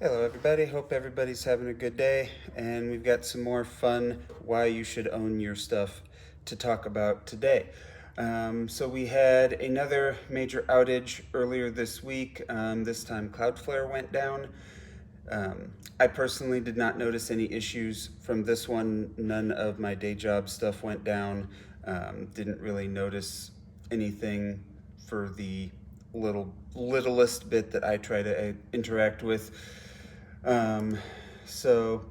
Hello, everybody. Hope everybody's having a good day. And we've got some more fun why you should own your stuff to talk about today. So, we had another major outage earlier this week. This time, Cloudflare went down. I personally did not notice any issues from this one. None of my day job stuff went down. Didn't really notice anything for the littlest bit that I try to interact with. Um, so,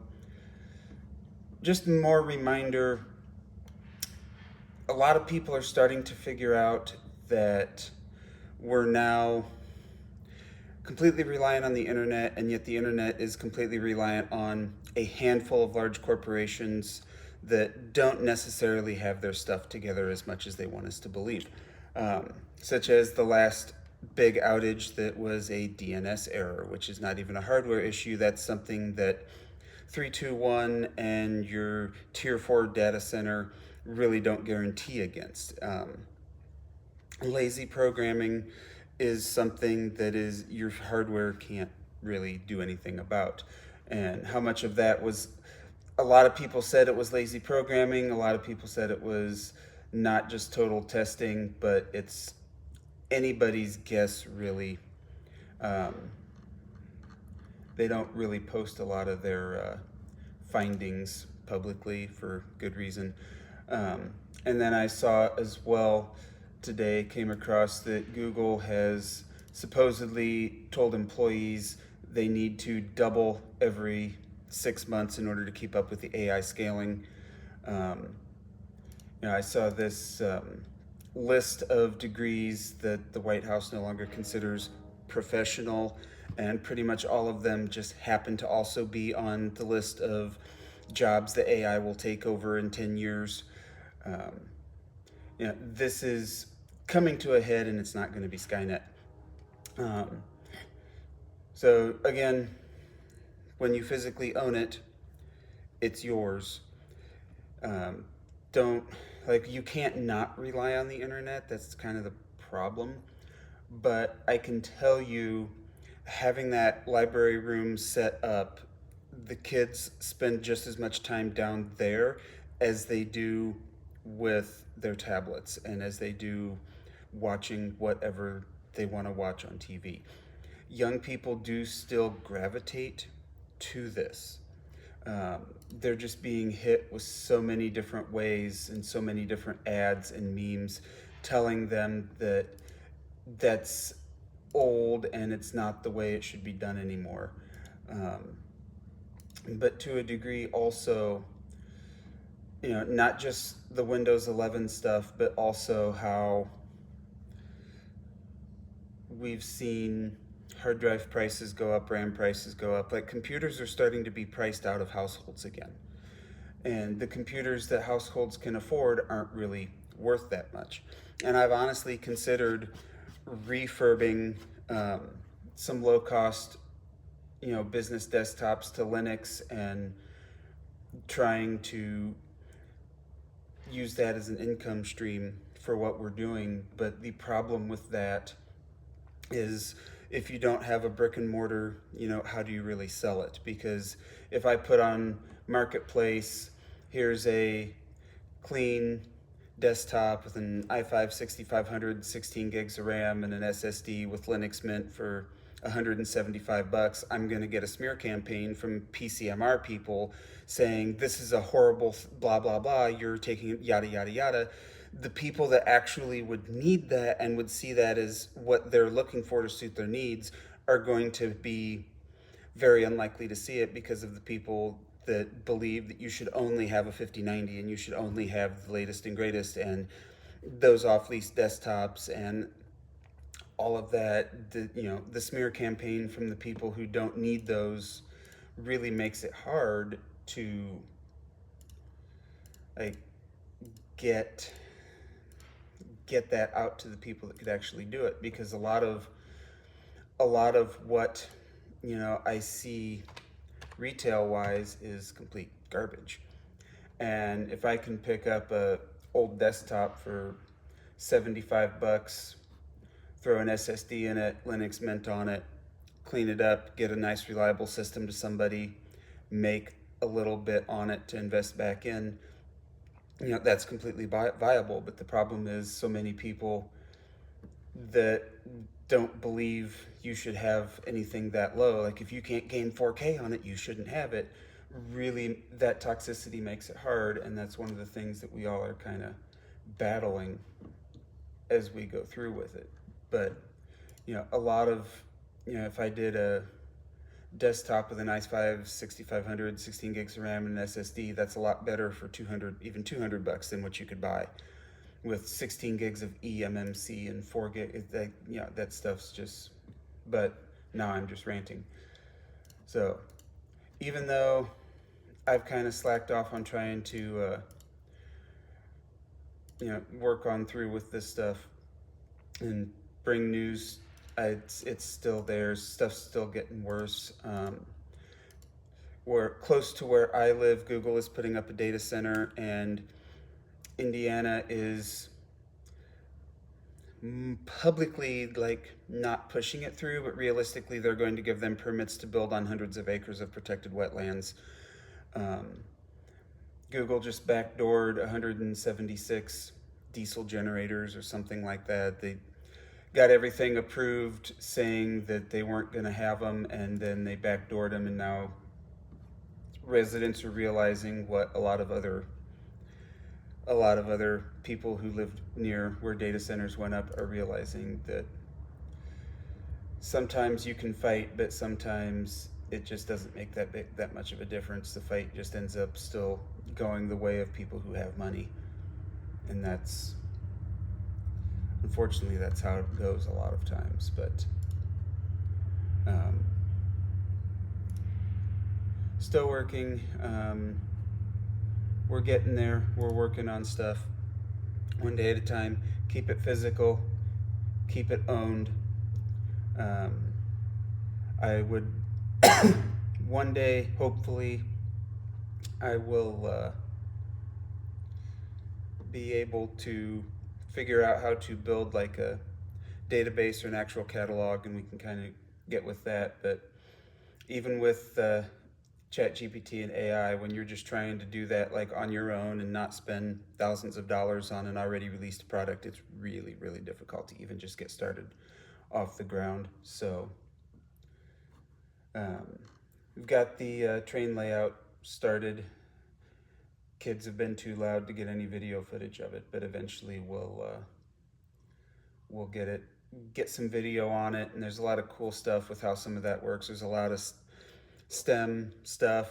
just more reminder, a lot of people are starting to figure out that we're now completely reliant on the internet, and yet the internet is completely reliant on a handful of large corporations that don't necessarily have their stuff together as much as they want us to believe. Such as the last big outage that was a DNS error, which is not even a hardware issue. That's something that 321 and your tier 4 data center really don't guarantee against. Lazy programming is something that is your hardware can't really do anything about. And how much of that was, a lot of people said it was lazy programming, a lot of people said it was not just total testing, but it's anybody's guess, really. Um, they don't really post a lot of their findings publicly for good reason. And then I saw as well today, came across that Google has supposedly told employees they need to double every 6 months in order to keep up with the AI scaling. Um, I saw this list of degrees that the White House no longer considers professional, and pretty much all of them just happen to also be on the list of jobs that AI will take over in 10 years. Um, this is coming to a head, and it's not going to be Skynet. Um, so, again, when you physically own it, it's yours. Um, don't, like, you can't not rely on the internet. That's kind of the problem. But I can tell you, having that library room set up, the kids spend just as much time down there as they do with their tablets and as they do watching whatever they want to watch on TV. Young people do still gravitate to this. They're just being hit with so many different ways and so many different ads and memes telling them that that's old and it's not the way it should be done anymore. Um, but to a degree, also, not just the Windows 11 stuff, but also how we've seen hard drive prices go up, RAM prices go up. Like, computers are starting to be priced out of households again. And the computers that households can afford aren't really worth that much. And I've honestly considered refurbing some low cost, business desktops to Linux and trying to use that as an income stream for what we're doing. But the problem with that is, if you don't have a brick and mortar, how do you really sell it? Because if I put on Marketplace, here's a clean desktop with an i5 6500, 16 gigs of RAM, and an SSD with Linux Mint for $175, I'm going to get a smear campaign from PCMR people saying this is a horrible blah blah blah, you're taking yada yada yada. The people that actually would need that and would see that as what they're looking for to suit their needs are going to be very unlikely to see it, because of the people that believe that you should only have a 5090 and you should only have the latest and greatest and those off-lease desktops and all of that. The smear campaign from the people who don't need those really makes it hard to, like, get that out to the people that could actually do it, because a lot of what I see retail wise is complete garbage. And if I can pick up a old desktop for $75, throw an SSD in it, Linux Mint on it, clean it up, get a nice reliable system to somebody, make a little bit on it to invest back in, that's completely viable. But the problem is so many people that don't believe you should have anything that low. Like if you can't gain 4K on it, you shouldn't have it. Really, that toxicity makes it hard, and that's one of the things that we all are kind of battling as we go through with it. But a lot of if I did a desktop with an i5 6500, 16 gigs of RAM and an SSD, that's a lot better for 200, even $200 than what you could buy with 16 gigs of eMMC and 4 gig. That stuff's just. But now I'm just ranting. So even though I've kind of slacked off on trying to work on through with this stuff and bring news, it's still there. Stuff's still getting worse. We're close to where I live. Google is putting up a data center, and Indiana is publicly not pushing it through, but realistically they're going to give them permits to build on hundreds of acres of protected wetlands. Google just backdoored 176 diesel generators or something like that. They got everything approved saying that they weren't going to have them, and then they backdoored them, and now residents are realizing what a lot of other people who lived near where data centers went up are realizing, that sometimes you can fight, but sometimes it just doesn't make that much of a difference. The fight just ends up still going the way of people who have money, and that's unfortunately that's how it goes a lot of times. But still working. We're getting there. We're working on stuff one day at a time. Keep it physical, keep it owned. I would one day, hopefully, I will be able to figure out how to build like a database or an actual catalog, and we can kind of get with that. But even with ChatGPT and AI, when you're just trying to do that like on your own and not spend thousands of dollars on an already released product, it's really, really difficult to even just get started off the ground. So we've got the train layout started. Kids have been too loud to get any video footage of it, but eventually we'll get some video on it. And there's a lot of cool stuff with how some of that works. There's a lot of STEM stuff.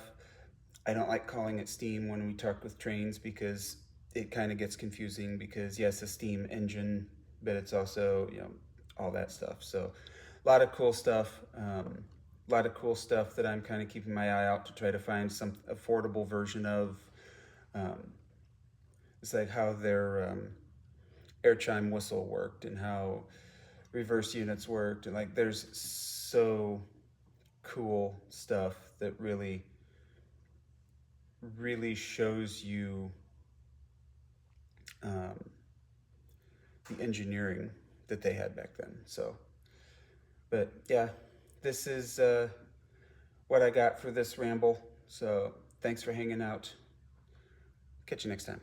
I don't like calling it steam when we talk with trains, because it kind of gets confusing, because yes, a steam engine, but it's also all that stuff. So a lot of cool stuff. A lot of cool stuff that I'm kind of keeping my eye out to try to find some affordable version of. It's like how their air chime whistle worked, and how reverse units worked, and like there's so cool stuff that really shows you the engineering that they had back then. So, but yeah, this is what I got for this ramble. So thanks for hanging out. Catch you next time.